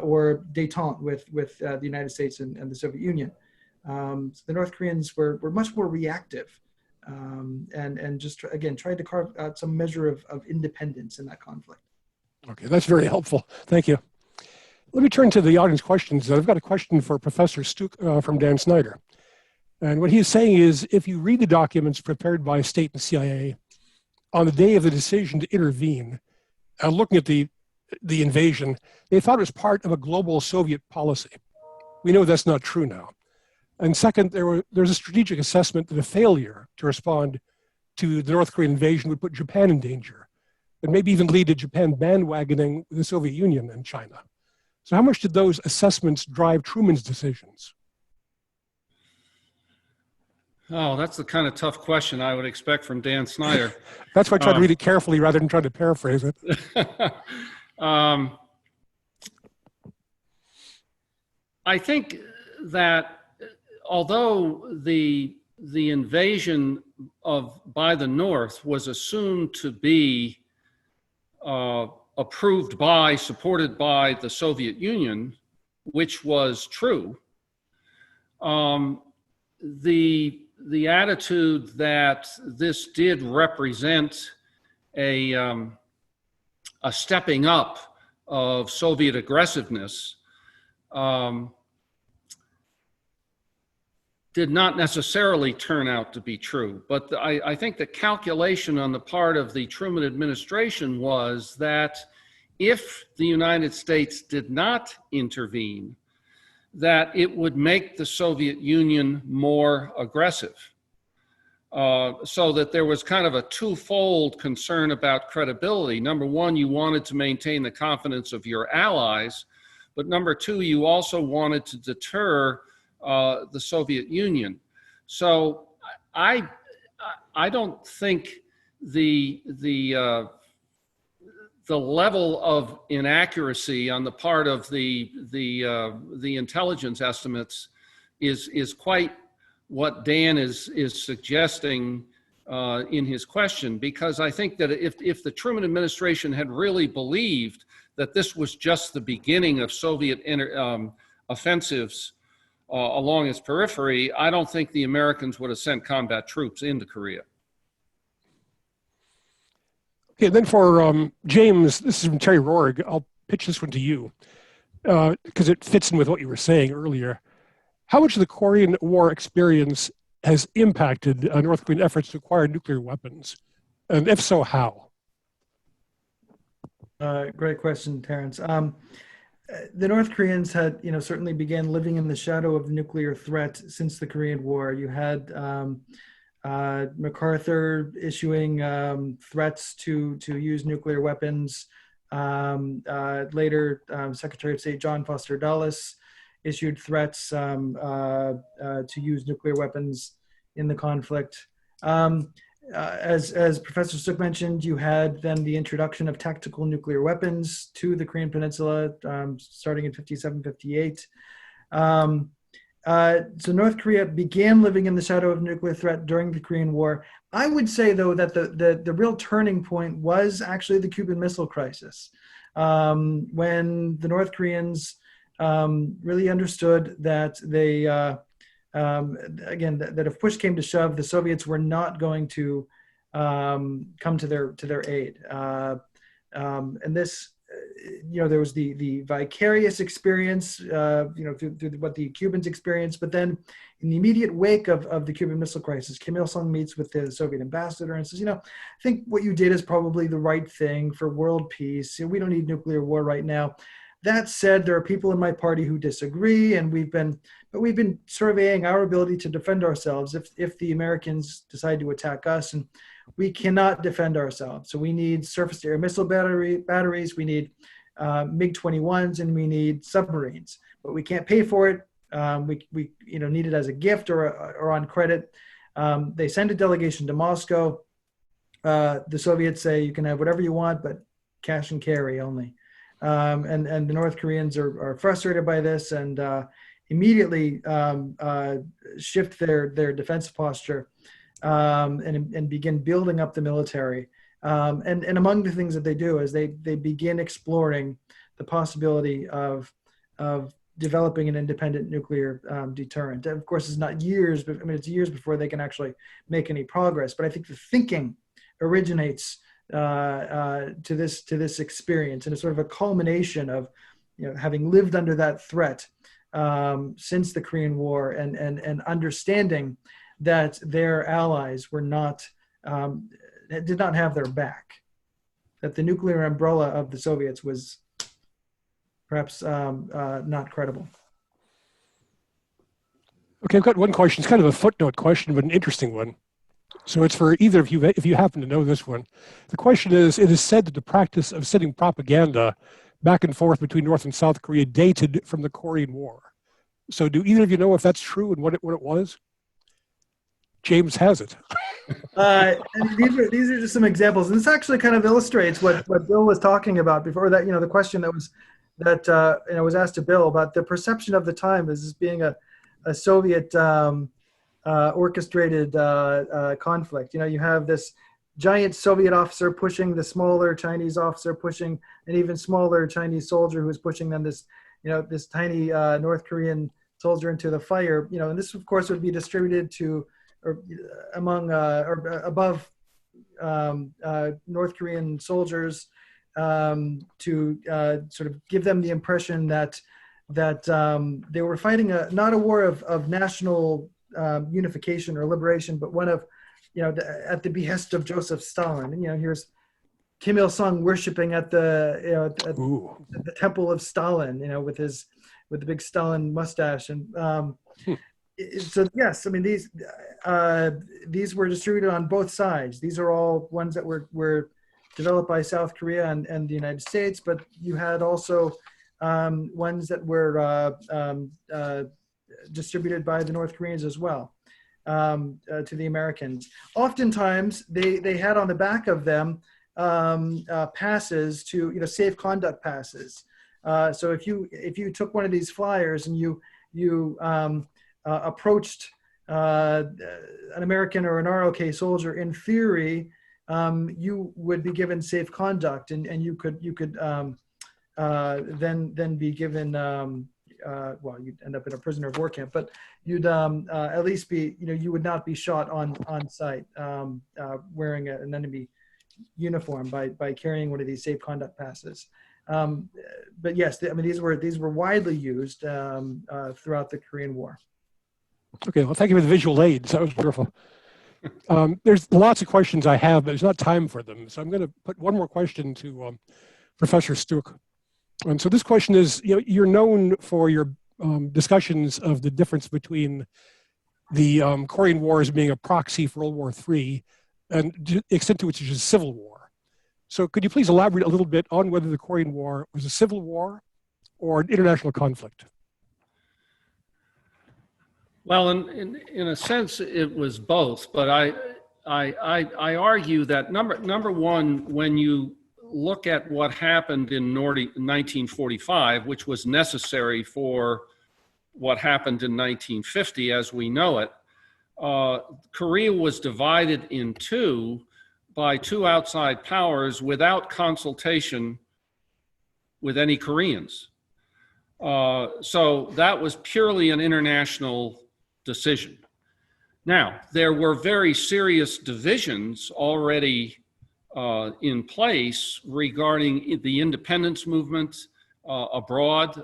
or détente with the United States and the Soviet Union. So the North Koreans were much more reactive, and just tried to carve out some measure of independence in that conflict. Okay, that's very helpful. Thank you. Let me turn to the audience questions. I've got a question for Professor Stueck from Dan Snyder. And what he's saying is, if you read the documents prepared by State and CIA on the day of the decision to intervene, looking at the invasion, they thought it was part of a global Soviet policy. We know that's not true now. And second, there's a strategic assessment that a failure to respond to the North Korean invasion would put Japan in danger, and maybe even lead to Japan bandwagoning the Soviet Union and China. So how much did those assessments drive Truman's decisions? Oh, that's the kind of tough question I would expect from Dan Snyder. That's why I tried to read it carefully rather than trying to paraphrase it. I think that although the invasion by the North was assumed to be approved by, supported by the Soviet Union, which was true, the attitude that this did represent a stepping up of Soviet aggressiveness did not necessarily turn out to be true. But I think the calculation on the part of the Truman administration was that if the United States did not intervene, that it would make the Soviet Union more aggressive. So that there was kind of a twofold concern about credibility. Number one, you wanted to maintain the confidence of your allies, but number two, you also wanted to deter the Soviet Union. So I don't think the level of inaccuracy on the part of the intelligence estimates is quite what Dan is suggesting in his question, because I think that if the Truman administration had really believed that this was just the beginning of Soviet offensives along its periphery, I don't think the Americans would have sent combat troops into Korea. Okay, then for James, this is from Terry Rohrig. I'll pitch this one to you because it fits in with what you were saying earlier. How much of the Korean War experience has impacted North Korean efforts to acquire nuclear weapons? And if so, how? Great question, Terrence. the North Koreans had, certainly began living in the shadow of the nuclear threat since the Korean War. You had MacArthur issuing threats to use nuclear weapons. Later, Secretary of State John Foster Dulles issued threats to use nuclear weapons in the conflict. As Professor Stueck mentioned, you had then the introduction of tactical nuclear weapons to the Korean Peninsula, starting in 57, 58. So North Korea began living in the shadow of nuclear threat during the Korean War. I would say, though, that the real turning point was actually the Cuban Missile Crisis, when the North Koreans really understood that they, that if push came to shove, the Soviets were not going to come to their aid. And this, there was the vicarious experience, through what the Cubans experienced. But then in the immediate wake of the Cuban Missile Crisis, Kim Il-sung meets with the Soviet ambassador and says, I think what you did is probably the right thing for world peace. We don't need nuclear war right now. That said, there are people in my party who disagree, and we've been surveying our ability to defend ourselves if the Americans decide to attack us, and we cannot defend ourselves. So we need surface-to-air missile batteries, we need MiG-21s, and we need submarines. But we can't pay for it. We need it as a gift or on credit. They send a delegation to Moscow. The Soviets say you can have whatever you want, but cash and carry only. And the North Koreans are frustrated by this and immediately shift their defense posture and begin building up the military. And among the things that they do is they begin exploring the possibility of developing an independent nuclear deterrent. Of course, it's not years, but it's years before they can actually make any progress. But I think the thinking originates to this experience, and it's sort of a culmination of having lived under that threat since the Korean War and understanding that their allies were did not have their back, that the nuclear umbrella of the Soviets was perhaps not credible. Okay, I've got one question. It's kind of a footnote question, but an interesting one. So it's for either of you, if you happen to know this one. The question is, it is said that the practice of sending propaganda back and forth between North and South Korea dated from the Korean War. So do either of you know if that's true and what it was? James has it. And these are just some examples. And this actually kind of illustrates what Bill was talking about before, that, the question that was asked to Bill about the perception of the time as being a Soviet orchestrated conflict. You have this giant Soviet officer pushing the smaller Chinese officer, pushing an even smaller Chinese soldier who's pushing them this tiny North Korean soldier into the fire. And this, of course, would be distributed to or among or above North Korean soldiers to sort of give them the impression that they were fighting not a war of national unification or liberation, but one of, at the behest of Joseph Stalin. And here's Kim Il-sung worshiping at the at the temple of Stalin, with the big Stalin mustache. And so yes, I mean these were distributed on both sides. These are all ones that were developed by South Korea and the United States, but you had also ones that were distributed by the North Koreans as well to the Americans. Oftentimes, they had on the back of them passes to safe conduct passes. So if you took one of these flyers and you approached an American or an ROK soldier, in theory, you would be given safe conduct, and you could then be given well, you'd end up in a prisoner of war camp, but you'd at least be, you would not be shot on sight wearing an enemy uniform by carrying one of these safe conduct passes. But yes, I mean these were widely used throughout the Korean War. Okay, well, thank you for the visual aids. That was wonderful. There's lots of questions I have, but there's not time for them. So I'm going to put one more question to Professor Stueck. And so this question is, you're known for your discussions of the difference between the Korean War as being a proxy for World War III and the extent to which it is a civil war. So could you please elaborate a little bit on whether the Korean War was a civil war or an international conflict? Well, in a sense, it was both, but I argue that number one, when you look at what happened in 1945, which was necessary for what happened in 1950 as we know it, Korea was divided in two by two outside powers without consultation with any Koreans. So that was purely an international decision. Now, there were very serious divisions already in place regarding the independence movement abroad,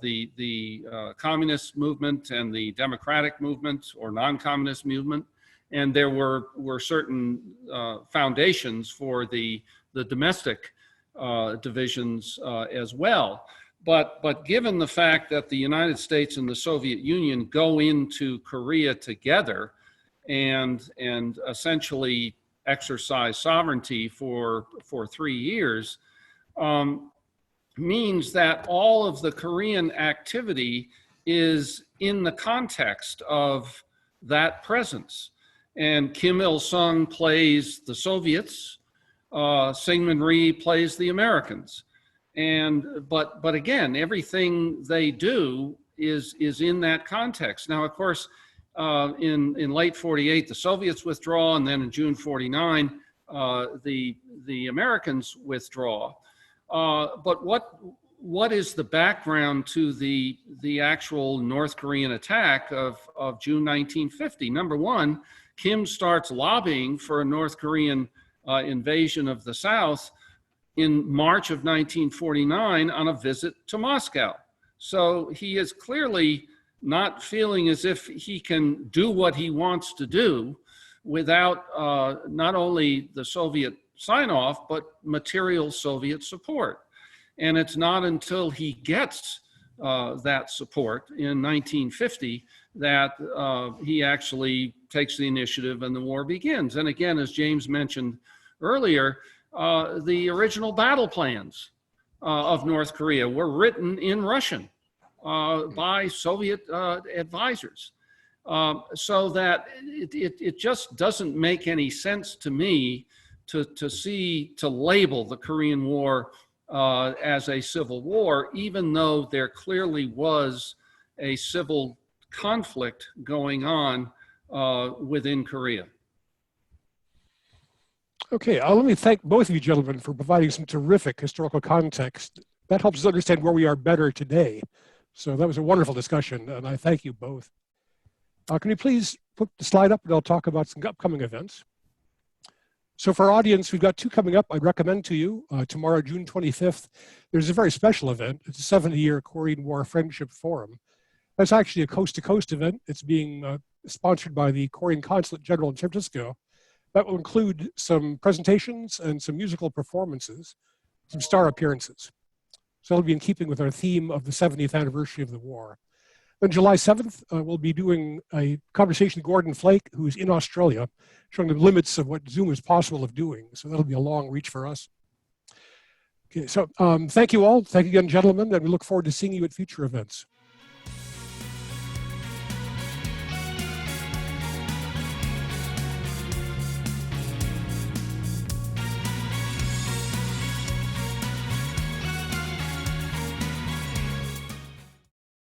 the communist movement and the democratic movement or non-communist movement. And there were certain foundations for the domestic divisions as well. But given the fact that the United States and the Soviet Union go into Korea together and essentially exercise sovereignty for 3 years, means that all of the Korean activity is in the context of that presence. And Kim Il-sung plays the Soviets, Syngman Rhee plays the Americans. But again, everything they do is in that context. Now, of course, in late 48, the Soviets withdraw, and then in June 49, the Americans withdraw. But what is the background to the actual North Korean attack of June 1950? Number one, Kim starts lobbying for a North Korean invasion of the South in March of 1949 on a visit to Moscow. So he is clearly not feeling as if he can do what he wants to do without not only the Soviet sign-off, but material Soviet support. And it's not until he gets that support in 1950 that he actually takes the initiative and the war begins. And again, as James mentioned earlier, the original battle plans of North Korea were written in Russian by Soviet advisors. So that it just doesn't make any sense to me to label the Korean War as a civil war, even though there clearly was a civil conflict going on within Korea. Okay, let me thank both of you gentlemen for providing some terrific historical context. That helps us understand where we are better today. So that was a wonderful discussion, and I thank you both. Can you please put the slide up, and I'll talk about some upcoming events. So for our audience, we've got two coming up I'd recommend to you. Tomorrow, June 25th, there's a very special event. It's a 70-year Korean War Friendship Forum. That's actually a coast-to-coast event. It's being sponsored by the Korean Consulate General in San Francisco. That will include some presentations and some musical performances, some star appearances. So it'll be in keeping with our theme of the 70th anniversary of the war. Then July 7th, we'll be doing a conversation with Gordon Flake, who's in Australia, showing the limits of what Zoom is possible of doing. So that'll be a long reach for us. Okay, so thank you all. Thank you again, gentlemen, and we look forward to seeing you at future events.